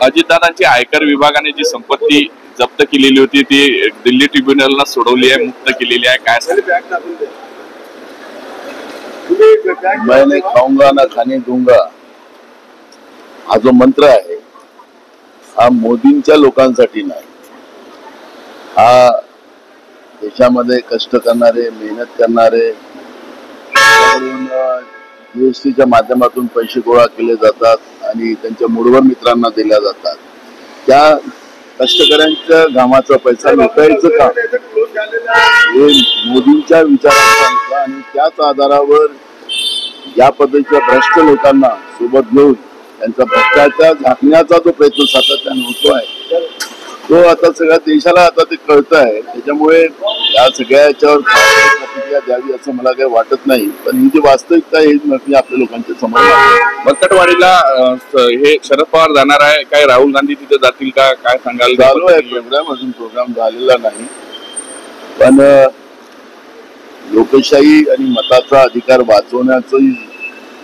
अजितदादांची आयकर विभागाने जी संपत्ती जप्त केलेली होती ती दिल्ली ट्रिब्युनलला सोडवली आहे, मुक्त केलेली आहे. काय मैं नहीं खाऊंगा ना खाने दूंगा हा जो मंत्र आहे हा मोदींच्या लोकांसाठी नाही, हा देशामध्ये कष्ट करणारे, मेहनत करणारे, जीएसटीच्या माध्यमातून पैसे गोळा केले जातात आणि त्यांच्या मूळवर मित्रांना दिल्या जातात. त्या कष्टकऱ्यांच्या घामाचा पैसा लुटायचं काम हे मोदींच्या विचारांचा आणि त्याच आधारावर या पद्धतीच्या भ्रष्ट लोकांना सोबत घेऊन त्यांचा भ्रष्टाचार झाकण्याचा जो प्रयत्न सातत्याने होतो आहे तो आता सगळ्या देशाला आता ते कळत आहे. त्याच्यामुळे या सगळ्याच्यावर प्रतिक्रिया द्यावी असं मला काही वाटत नाही, पण ही जी वास्तविकता आहे ही आपल्या लोकांच्या समोर आहे. बकटवाडीला हे शरद पवार जाणार आहे, काय राहुल गांधी तिथे जातील का, काय सांगाल? चालू आहे प्रोग्राम, अजून प्रोग्राम झालेला नाही, पण लोकशाही आणि मताचा अधिकार वाचवण्याची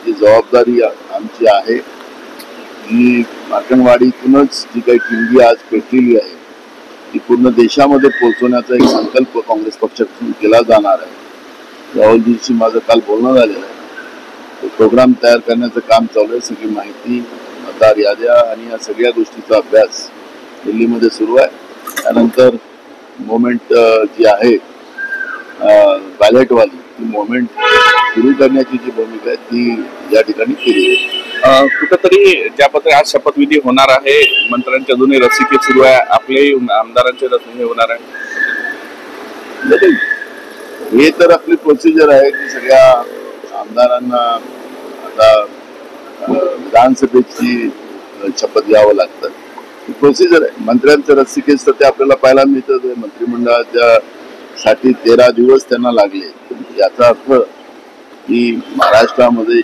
जी जबाबदारी आमची आहे ही मार्कंडवाडीतूनच जी काही ठिणगी आज पेटलेली आहे ती पूर्ण देशामध्ये पोहोचवण्याचा एक संकल्प काँग्रेस पक्षाकडून केला जाणार आहे. राहुलजींशी माझं काल बोलणं झालेलं आहे. तो प्रोग्राम तयार करण्याचं काम चालू आहे. सगळी माहिती, मतदार याद्या आणि या सगळ्या गोष्टीचा अभ्यास दिल्लीमध्ये सुरू आहे. त्यानंतर मोमेंट जी आहे बॅलेटवाली ती मोमेंट सुरू करण्याची जी भूमिका आहे ती या ठिकाणी केली आहे. कुठंतरी ज्या पद्धतीने आज शपथविधी होणार आहे, मंत्र्यांच्या अजूनही रसिके सुरू आहे, आपलेही आमदारांचे रसिके होणार आहे. हे तर आपली प्रोसिजर आहे की सगळ्या आमदारांना आता विधानसभेची शपथ घ्यावं लागतं. ही प्रोसिजर आहे. मंत्र्यांचं रसिकेच तर ते आपल्याला पाहायला मिळतं. मंत्रिमंडळाच्या साठी 13 दिवस त्यांना लागले. याचा अर्थ की महाराष्ट्रामध्ये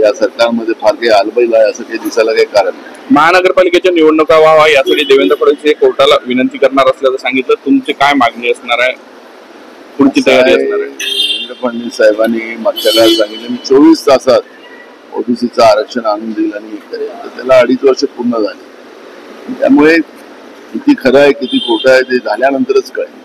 या सरकारमध्ये फार काही आलबैल आहे असं काही दिसायला काही कारण नाही. महानगरपालिकेच्या निवडणुका व्हावा यासाठी देवेंद्र फडणवीस कोर्टाला विनंती करणार असल्याचं सांगितलं. तुमची काय मागणी असणार आहे, पुढची तयारी असणार आहे? देवेंद्र फडणवीस साहेबांनी मागच्या काळात सांगितलं मी 24 तासात ओबीसीचं आरक्षण आणून देईल आणि हे करेल, तर त्याला 2.5 वर्ष पूर्ण झाली. त्यामुळे किती खरं आहे किती खोटं आहे ते झाल्यानंतरच कळेल.